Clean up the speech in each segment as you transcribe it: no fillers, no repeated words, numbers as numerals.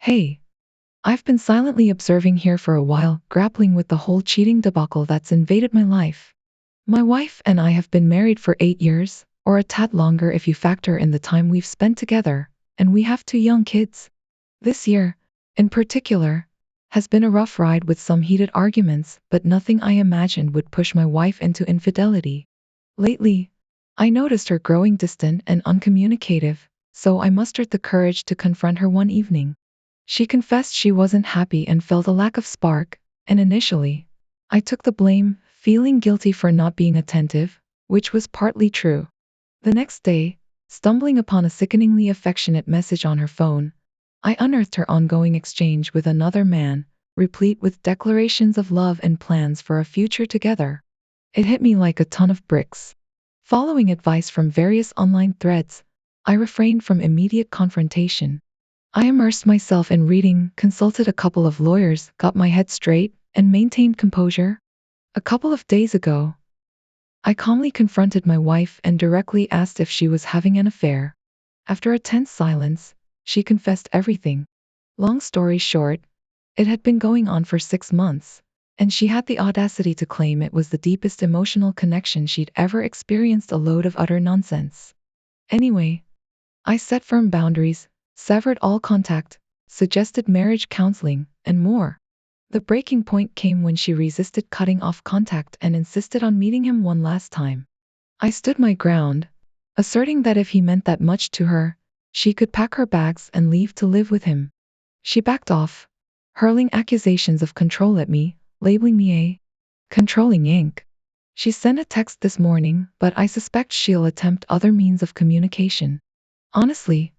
Hey, I've been silently observing here for a while, grappling with the whole cheating debacle that's invaded my life. My wife and I have been married for 8 years, or a tad longer if you factor in the time we've spent together, and we have two young kids. This year, in particular, has been a rough ride with some heated arguments, but nothing I imagined would push my wife into infidelity. Lately, I noticed her growing distant and uncommunicative, so I mustered the courage to confront her one evening. She confessed she wasn't happy and felt a lack of spark, and initially, I took the blame, feeling guilty for not being attentive, which was partly true. The next day, stumbling upon a sickeningly affectionate message on her phone, I unearthed her ongoing exchange with another man, replete with declarations of love and plans for a future together. It hit me like a ton of bricks. Following advice from various online threads, I refrained from immediate confrontation. I immersed myself in reading, consulted a couple of lawyers, got my head straight, and maintained composure. A couple of days ago, I calmly confronted my wife and directly asked if she was having an affair. After a tense silence, she confessed everything. Long story short, it had been going on for 6 months, and she had the audacity to claim it was the deepest emotional connection she'd ever experienced, a load of utter nonsense. Anyway, I set firm boundaries, severed all contact, suggested marriage counseling, and more. The breaking point came when she resisted cutting off contact and insisted on meeting him one last time. I stood my ground, asserting that if he meant that much to her, she could pack her bags and leave to live with him. She backed off, hurling accusations of control at me, labeling me a controlling yank. She sent a text this morning, but I suspect she'll attempt other means of communication. Honestly,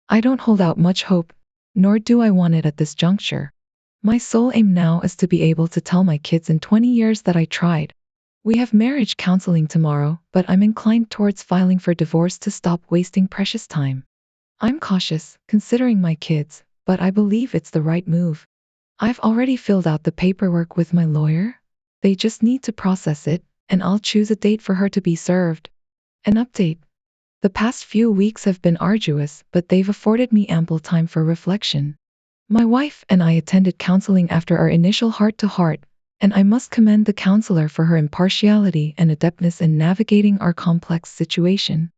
I don't hold out much hope, nor do I want it at this juncture. My sole aim now is to be able to tell my kids in 20 years that I tried. We have marriage counseling tomorrow, but I'm inclined towards filing for divorce to stop wasting precious time. I'm cautious, considering my kids, but I believe it's the right move. I've already filled out the paperwork with my lawyer. They just need to process it, and I'll choose a date for her to be served. An update. The past few weeks have been arduous, but they've afforded me ample time for reflection. My wife and I attended counseling after our initial heart-to-heart, and I must commend the counselor for her impartiality and adeptness in navigating our complex situation.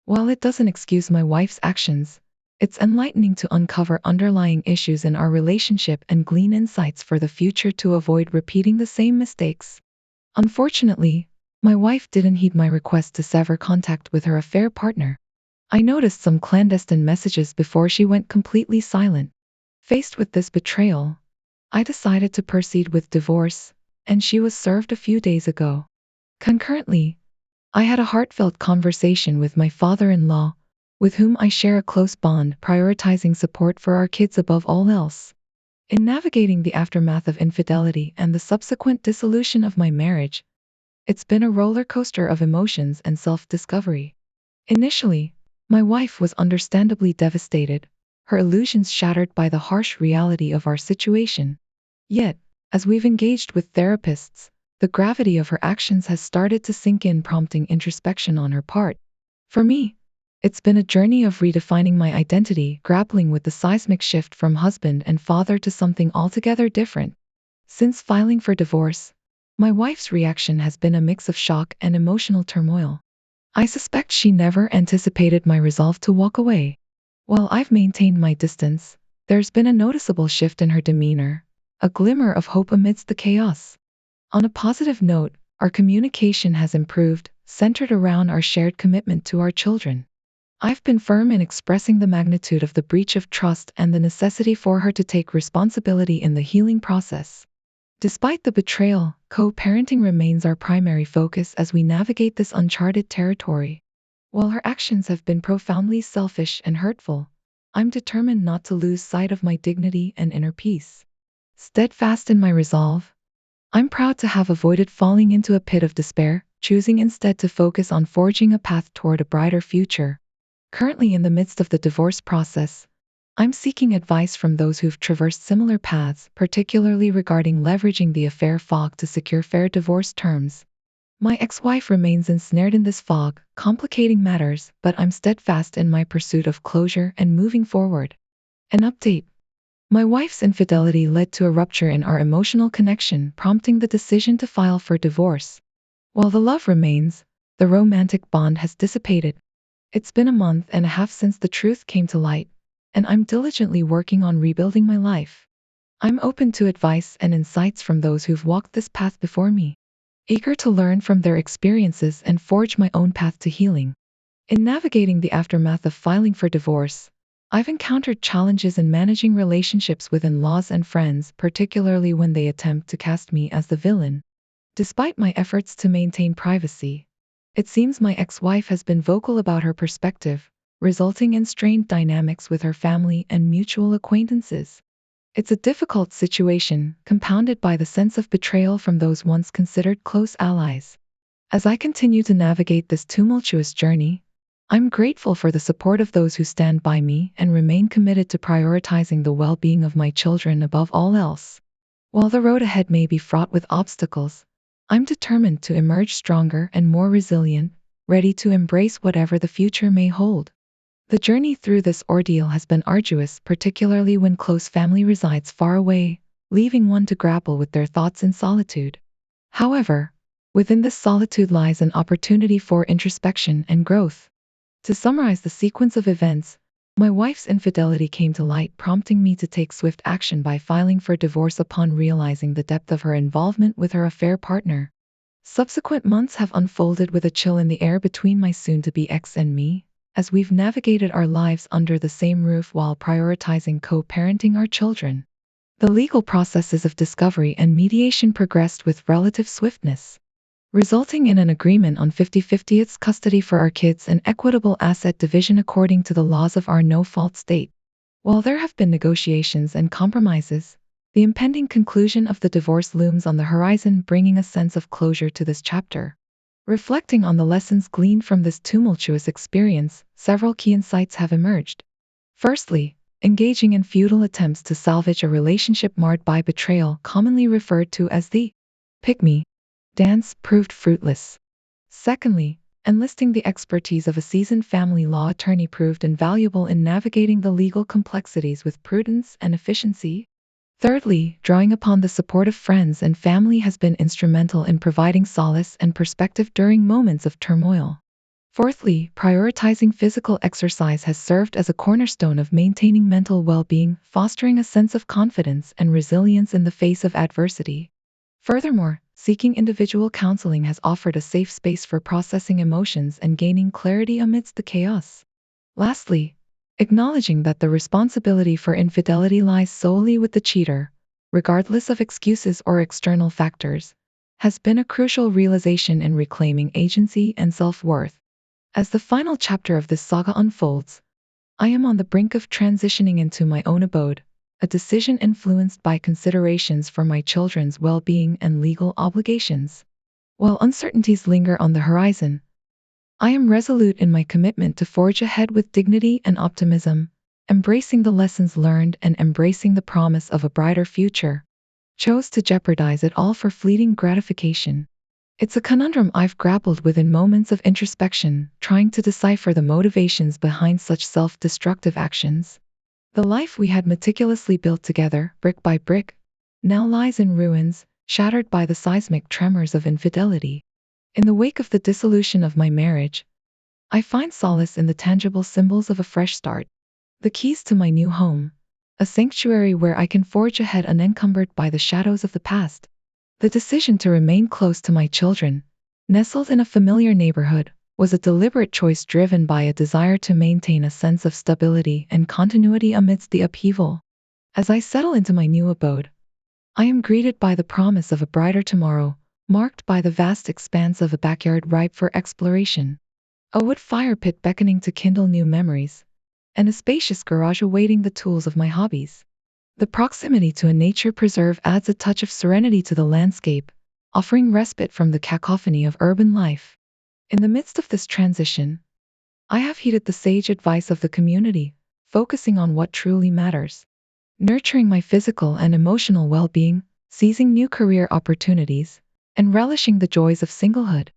While it doesn't excuse my wife's actions, it's enlightening to uncover underlying issues in our relationship and glean insights for the future to avoid repeating the same mistakes. Unfortunately, my wife didn't heed my request to sever contact with her affair partner. I noticed some clandestine messages before she went completely silent. Faced with this betrayal, I decided to proceed with divorce, and she was served a few days ago. Concurrently, I had a heartfelt conversation with my father-in-law, with whom I share a close bond, prioritizing support for our kids above all else. In navigating the aftermath of infidelity and the subsequent dissolution of my marriage, it's been a roller coaster of emotions and self-discovery. Initially, my wife was understandably devastated, her illusions shattered by the harsh reality of our situation. Yet, as we've engaged with therapists, the gravity of her actions has started to sink in, prompting introspection on her part. For me, it's been a journey of redefining my identity, grappling with the seismic shift from husband and father to something altogether different. Since filing for divorce, my wife's reaction has been a mix of shock and emotional turmoil. I suspect she never anticipated my resolve to walk away. While I've maintained my distance, there's been a noticeable shift in her demeanor, a glimmer of hope amidst the chaos. On a positive note, our communication has improved, centered around our shared commitment to our children. I've been firm in expressing the magnitude of the breach of trust and the necessity for her to take responsibility in the healing process. Despite the betrayal, co-parenting remains our primary focus as we navigate this uncharted territory. While her actions have been profoundly selfish and hurtful, I'm determined not to lose sight of my dignity and inner peace. Steadfast in my resolve, I'm proud to have avoided falling into a pit of despair, choosing instead to focus on forging a path toward a brighter future. Currently in the midst of the divorce process, I'm seeking advice from those who've traversed similar paths, particularly regarding leveraging the affair fog to secure fair divorce terms. My ex-wife remains ensnared in this fog, complicating matters, but I'm steadfast in my pursuit of closure and moving forward. An update. My wife's infidelity led to a rupture in our emotional connection, prompting the decision to file for divorce. While the love remains, the romantic bond has dissipated. It's been a month and a half since the truth came to light, and I'm diligently working on rebuilding my life. I'm open to advice and insights from those who've walked this path before me, eager to learn from their experiences and forge my own path to healing. In navigating the aftermath of filing for divorce, I've encountered challenges in managing relationships with in-laws and friends, particularly when they attempt to cast me as the villain. Despite my efforts to maintain privacy, it seems my ex-wife has been vocal about her perspective, resulting in strained dynamics with her family and mutual acquaintances. It's a difficult situation, compounded by the sense of betrayal from those once considered close allies. As I continue to navigate this tumultuous journey, I'm grateful for the support of those who stand by me and remain committed to prioritizing the well-being of my children above all else. While the road ahead may be fraught with obstacles, I'm determined to emerge stronger and more resilient, ready to embrace whatever the future may hold. The journey through this ordeal has been arduous, particularly when close family resides far away, leaving one to grapple with their thoughts in solitude. However, within this solitude lies an opportunity for introspection and growth. To summarize the sequence of events, my wife's infidelity came to light, prompting me to take swift action by filing for divorce upon realizing the depth of her involvement with her affair partner. Subsequent months have unfolded with a chill in the air between my soon-to-be ex and me, as we've navigated our lives under the same roof while prioritizing co-parenting our children. The legal processes of discovery and mediation progressed with relative swiftness, resulting in an agreement on 50/50 custody for our kids and equitable asset division according to the laws of our no-fault state. While there have been negotiations and compromises, the impending conclusion of the divorce looms on the horizon, bringing a sense of closure to this chapter. Reflecting on the lessons gleaned from this tumultuous experience, several key insights have emerged. Firstly, engaging in futile attempts to salvage a relationship marred by betrayal, commonly referred to as the pick-me dance, proved fruitless. Secondly, enlisting the expertise of a seasoned family law attorney proved invaluable in navigating the legal complexities with prudence and efficiency. Thirdly, drawing upon the support of friends and family has been instrumental in providing solace and perspective during moments of turmoil. Fourthly, prioritizing physical exercise has served as a cornerstone of maintaining mental well-being, fostering a sense of confidence and resilience in the face of adversity. Furthermore, seeking individual counseling has offered a safe space for processing emotions and gaining clarity amidst the chaos. Lastly, acknowledging that the responsibility for infidelity lies solely with the cheater, regardless of excuses or external factors, has been a crucial realization in reclaiming agency and self-worth. As the final chapter of this saga unfolds, I am on the brink of transitioning into my own abode, a decision influenced by considerations for my children's well-being and legal obligations. While uncertainties linger on the horizon, I am resolute in my commitment to forge ahead with dignity and optimism, embracing the lessons learned and embracing the promise of a brighter future. Chose to jeopardize it all for fleeting gratification. It's a conundrum I've grappled with in moments of introspection, trying to decipher the motivations behind such self-destructive actions. The life we had meticulously built together, brick by brick, now lies in ruins, shattered by the seismic tremors of infidelity. In the wake of the dissolution of my marriage, I find solace in the tangible symbols of a fresh start. The keys to my new home, a sanctuary where I can forge ahead unencumbered by the shadows of the past. The decision to remain close to my children, nestled in a familiar neighborhood, was a deliberate choice driven by a desire to maintain a sense of stability and continuity amidst the upheaval. As I settle into my new abode, I am greeted by the promise of a brighter tomorrow, marked by the vast expanse of a backyard ripe for exploration, a wood fire pit beckoning to kindle new memories, and a spacious garage awaiting the tools of my hobbies. The proximity to a nature preserve adds a touch of serenity to the landscape, offering respite from the cacophony of urban life. In the midst of this transition, I have heeded the sage advice of the community, focusing on what truly matters, nurturing my physical and emotional well-being, seizing new career opportunities, and relishing the joys of singlehood.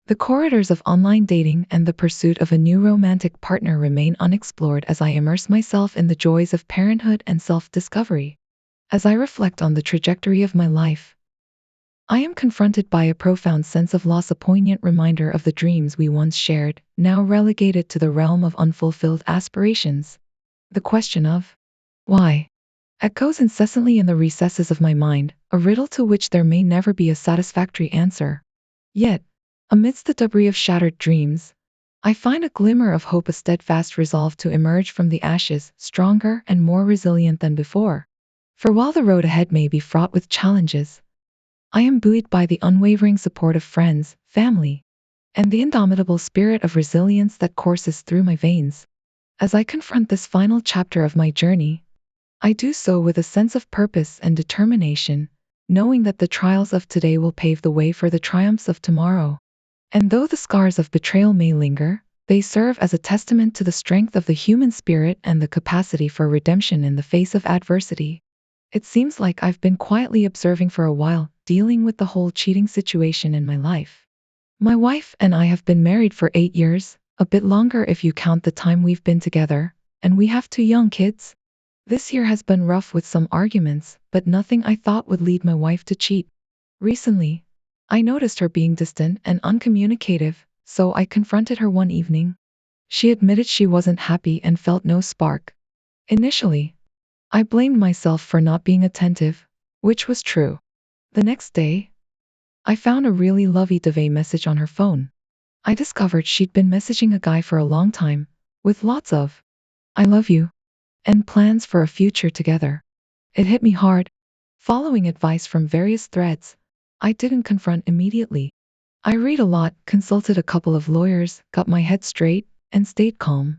The corridors of online dating and the pursuit of a new romantic partner remain unexplored as I immerse myself in the joys of parenthood and self-discovery. As I reflect on the trajectory of my life, I am confronted by a profound sense of loss, a poignant reminder of the dreams we once shared, now relegated to the realm of unfulfilled aspirations. The question of why echoes incessantly in the recesses of my mind, a riddle to which there may never be a satisfactory answer. Yet, amidst the debris of shattered dreams, I find a glimmer of hope, a steadfast resolve to emerge from the ashes, stronger and more resilient than before. For while the road ahead may be fraught with challenges, I am buoyed by the unwavering support of friends, family, and the indomitable spirit of resilience that courses through my veins. As I confront this final chapter of my journey, I do so with a sense of purpose and determination, knowing that the trials of today will pave the way for the triumphs of tomorrow. And though the scars of betrayal may linger, they serve as a testament to the strength of the human spirit and the capacity for redemption in the face of adversity. It seems like I've been quietly observing for a while, dealing with the whole cheating situation in my life. My wife and I have been married for 8 years, a bit longer if you count the time we've been together, and we have 2 young kids. This year has been rough with some arguments, but nothing I thought would lead my wife to cheat. Recently, I noticed her being distant and uncommunicative, so I confronted her one evening. She admitted she wasn't happy and felt no spark. Initially, I blamed myself for not being attentive, which was true. The next day, I found a really lovey-dovey message on her phone. I discovered she'd been messaging a guy for a long time, with lots of "I love you" and plans for a future together. It hit me hard. Following advice from various threads, I didn't confront immediately. I read a lot, consulted a couple of lawyers, got my head straight, and stayed calm.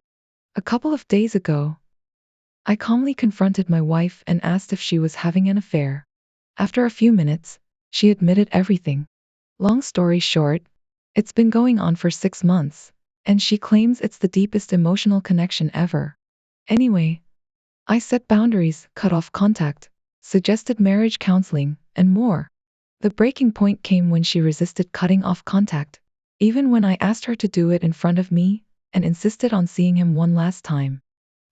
A couple of days ago, I calmly confronted my wife and asked if she was having an affair. After a few minutes, she admitted everything. Long story short, it's been going on for 6 months, and she claims it's the deepest emotional connection ever. Anyway, I set boundaries, cut off contact, suggested marriage counseling, and more. The breaking point came when she resisted cutting off contact, even when I asked her to do it in front of me, and insisted on seeing him one last time.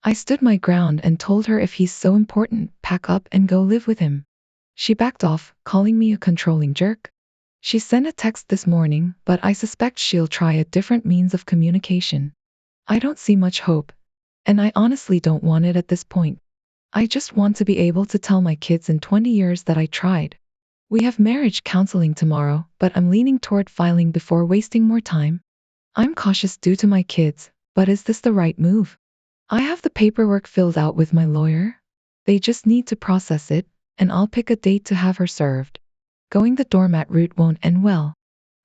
I stood my ground and told her if he's so important, pack up and go live with him. She backed off, calling me a controlling jerk. She sent a text this morning, but I suspect she'll try a different means of communication. I don't see much hope, and I honestly don't want it at this point. I just want to be able to tell my kids in 20 years that I tried. We have marriage counseling tomorrow, but I'm leaning toward filing before wasting more time. I'm cautious due to my kids, but is this the right move? I have the paperwork filled out with my lawyer. They just need to process it, and I'll pick a date to have her served. Going the doormat route won't end well.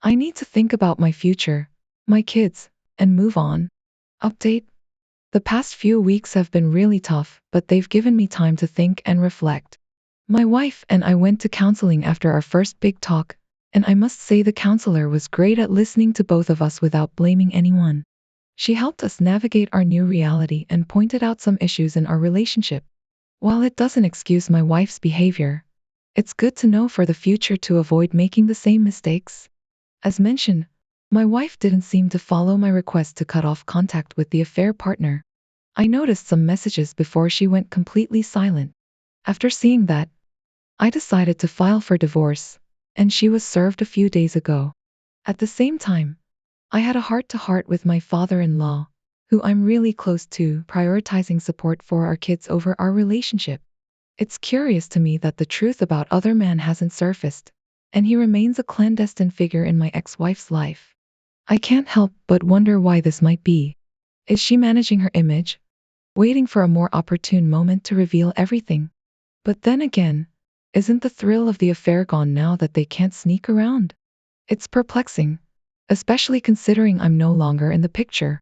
I need to think about my future, my kids, and move on. Update: the past few weeks have been really tough, but they've given me time to think and reflect. My wife and I went to counseling after our first big talk, and I must say the counselor was great at listening to both of us without blaming anyone. She helped us navigate our new reality and pointed out some issues in our relationship. While it doesn't excuse my wife's behavior, it's good to know for the future to avoid making the same mistakes. As mentioned, my wife didn't seem to follow my request to cut off contact with the affair partner. I noticed some messages before she went completely silent. After seeing that, I decided to file for divorce, and she was served a few days ago. At the same time, I had a heart-to-heart with my father-in-law, who I'm really close to, prioritizing support for our kids over our relationship. It's curious to me that the truth about other men hasn't surfaced, and he remains a clandestine figure in my ex-wife's life. I can't help but wonder why this might be. Is she managing her image, waiting for a more opportune moment to reveal everything? But then again, isn't the thrill of the affair gone now that they can't sneak around? It's perplexing, especially considering I'm no longer in the picture.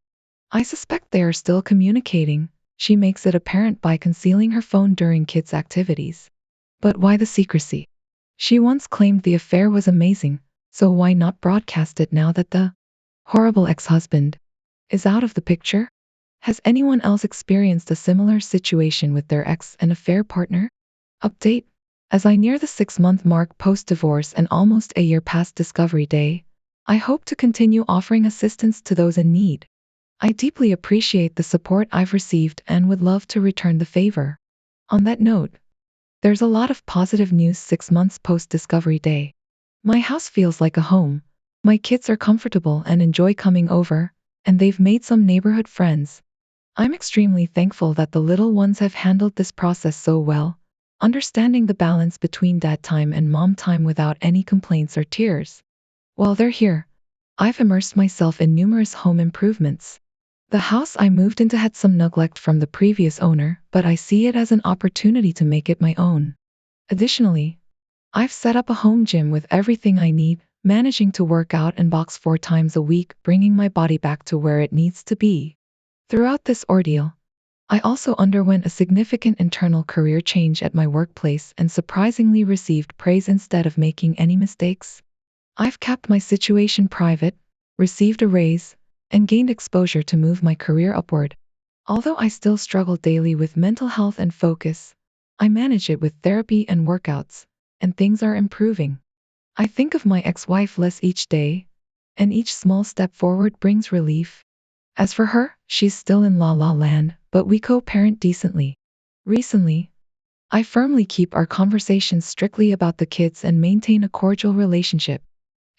I suspect they are still communicating. She makes it apparent by concealing her phone during kids' activities. But why the secrecy? She once claimed the affair was amazing, so why not broadcast it now that the horrible ex-husband is out of the picture? Has anyone else experienced a similar situation with their ex and affair partner? Update: as I near the 6-month mark post-divorce and almost a year past Discovery Day, I hope to continue offering assistance to those in need. I deeply appreciate the support I've received and would love to return the favor. On that note, there's a lot of positive news 6 months post Discovery Day. My house feels like a home. My kids are comfortable and enjoy coming over, and they've made some neighborhood friends. I'm extremely thankful that the little ones have handled this process so well, understanding the balance between dad time and mom time without any complaints or tears. While they're here, I've immersed myself in numerous home improvements. The house I moved into had some neglect from the previous owner, but I see it as an opportunity to make it my own. Additionally, I've set up a home gym with everything I need, managing to work out and box 4 times a week, bringing my body back to where it needs to be. Throughout this ordeal, I also underwent a significant internal career change at my workplace and surprisingly received praise instead of making any mistakes. I've kept my situation private, received a raise, and gained exposure to move my career upward. Although I still struggle daily with mental health and focus, I manage it with therapy and workouts, and things are improving. I think of my ex-wife less each day, and each small step forward brings relief. As for her, she's still in la la land, but we co-parent decently. Recently, I firmly keep our conversations strictly about the kids and maintain a cordial relationship.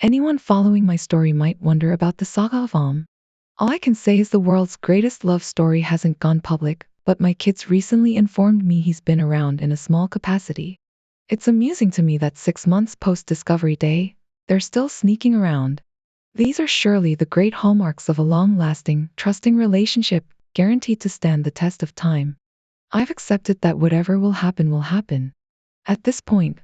Anyone following my story might wonder about the saga of All I can say is the world's greatest love story hasn't gone public, but my kids recently informed me he's been around in a small capacity. It's amusing to me that 6 months post-Discovery Day, they're still sneaking around. These are surely the great hallmarks of a long-lasting, trusting relationship, guaranteed to stand the test of time. I've accepted that whatever will happen will happen. At this point,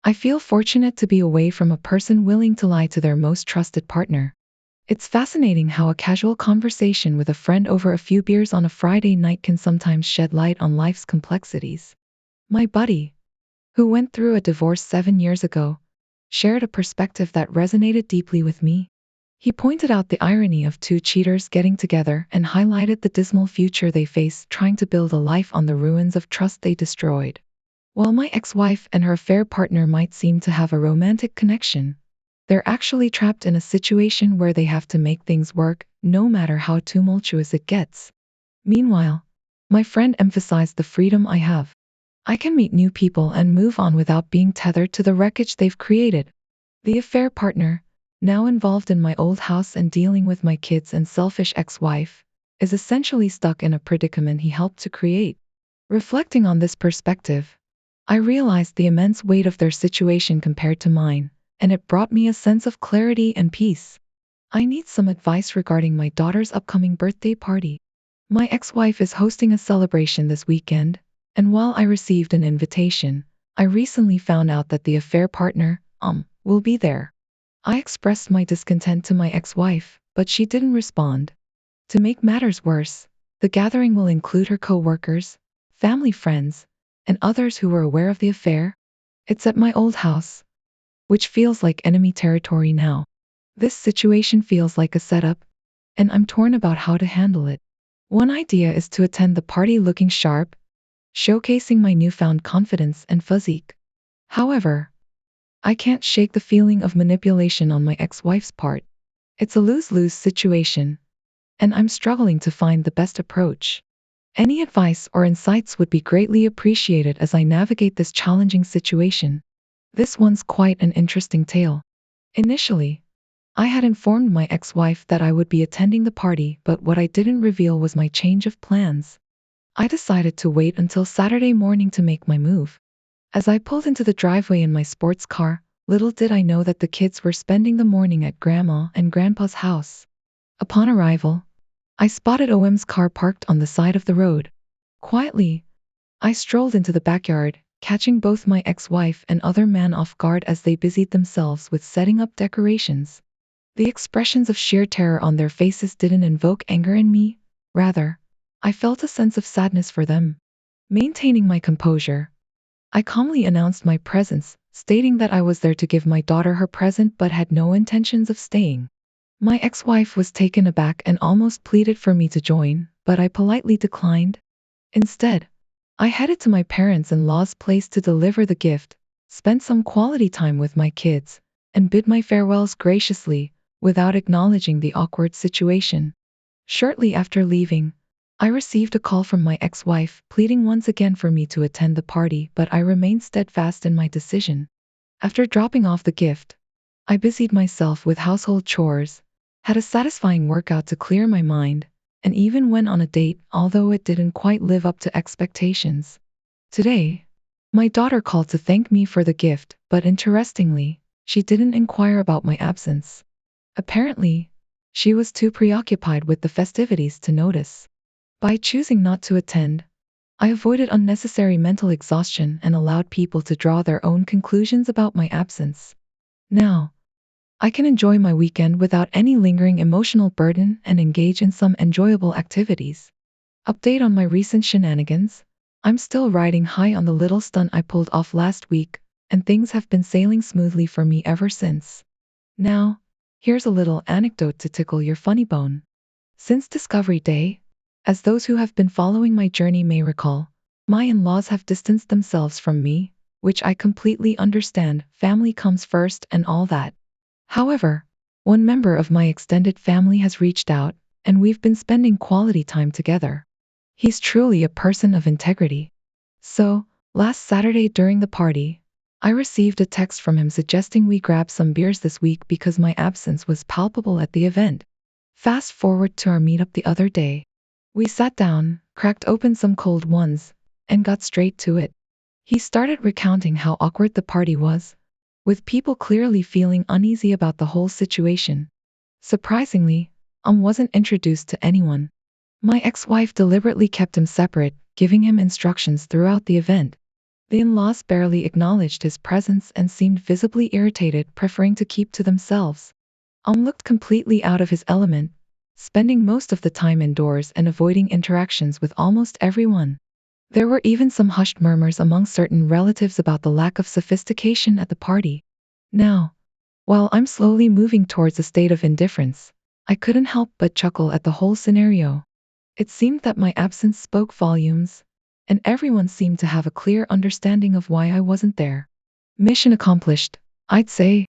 I feel fortunate to be away from a person willing to lie to their most trusted partner. It's fascinating how a casual conversation with a friend over a few beers on a Friday night can sometimes shed light on life's complexities. My buddy, who went through a divorce 7 years ago, shared a perspective that resonated deeply with me. He pointed out the irony of two cheaters getting together and highlighted the dismal future they face trying to build a life on the ruins of trust they destroyed. While my ex-wife and her affair partner might seem to have a romantic connection, they're actually trapped in a situation where they have to make things work, no matter how tumultuous it gets. Meanwhile, my friend emphasized the freedom I have. I can meet new people and move on without being tethered to the wreckage they've created. The affair partner, now involved in my old house and dealing with my kids and selfish ex-wife, is essentially stuck in a predicament he helped to create. Reflecting on this perspective, I realized the immense weight of their situation compared to mine, and it brought me a sense of clarity and peace. I need some advice regarding my daughter's upcoming birthday party. My ex-wife is hosting a celebration this weekend, and while I received an invitation, I recently found out that the affair partner, will be there. I expressed my discontent to my ex-wife, but she didn't respond. To make matters worse, the gathering will include her co-workers, family friends, and others who were aware of the affair. It's at my old house, which feels like enemy territory now. This situation feels like a setup, and I'm torn about how to handle it. One idea is to attend the party looking sharp, showcasing my newfound confidence and physique. However, I can't shake the feeling of manipulation on my ex-wife's part. It's a lose-lose situation, and I'm struggling to find the best approach. Any advice or insights would be greatly appreciated as I navigate this challenging situation. This one's quite an interesting tale. Initially, I had informed my ex-wife that I would be attending the party, but what I didn't reveal was my change of plans. I decided to wait until Saturday morning to make my move. As I pulled into the driveway in my sports car, little did I know that the kids were spending the morning at Grandma and Grandpa's house. Upon arrival, I spotted OM's car parked on the side of the road. Quietly, I strolled into the backyard, catching both my ex-wife and other man off guard as they busied themselves with setting up decorations. The expressions of sheer terror on their faces didn't invoke anger in me, rather, I felt a sense of sadness for them. Maintaining my composure, I calmly announced my presence, stating that I was there to give my daughter her present but had no intentions of staying. My ex-wife was taken aback and almost pleaded for me to join, but I politely declined. Instead, I headed to my parents-in-law's place to deliver the gift, spent some quality time with my kids, and bid my farewells graciously, without acknowledging the awkward situation. Shortly after leaving, I received a call from my ex-wife pleading once again for me to attend the party, but I remained steadfast in my decision. After dropping off the gift, I busied myself with household chores, had a satisfying workout to clear my mind, and even went on a date, although it didn't quite live up to expectations. Today, my daughter called to thank me for the gift, but interestingly, she didn't inquire about my absence. Apparently, she was too preoccupied with the festivities to notice. By choosing not to attend, I avoided unnecessary mental exhaustion and allowed people to draw their own conclusions about my absence. Now, I can enjoy my weekend without any lingering emotional burden and engage in some enjoyable activities. Update on my recent shenanigans. I'm still riding high on the little stunt I pulled off last week, and things have been sailing smoothly for me ever since. Now, here's a little anecdote to tickle your funny bone. Since Discovery Day, as those who have been following my journey may recall, my in-laws have distanced themselves from me, which I completely understand. Family comes first and all that. However, one member of my extended family has reached out, and we've been spending quality time together. He's truly a person of integrity. So, last Saturday during the party, I received a text from him suggesting we grab some beers this week because my absence was palpable at the event. Fast forward to our meetup the other day. We sat down, cracked open some cold ones, and got straight to it. He started recounting how awkward the party was, with people clearly feeling uneasy about the whole situation. Surprisingly, wasn't introduced to anyone. My ex-wife deliberately kept him separate, giving him instructions throughout the event. The in-laws barely acknowledged his presence and seemed visibly irritated, preferring to keep to themselves. Looked completely out of his element, spending most of the time indoors and avoiding interactions with almost everyone. There were even some hushed murmurs among certain relatives about the lack of sophistication at the party. Now, while I'm slowly moving towards a state of indifference, I couldn't help but chuckle at the whole scenario. It seemed that my absence spoke volumes, and everyone seemed to have a clear understanding of why I wasn't there. Mission accomplished, I'd say.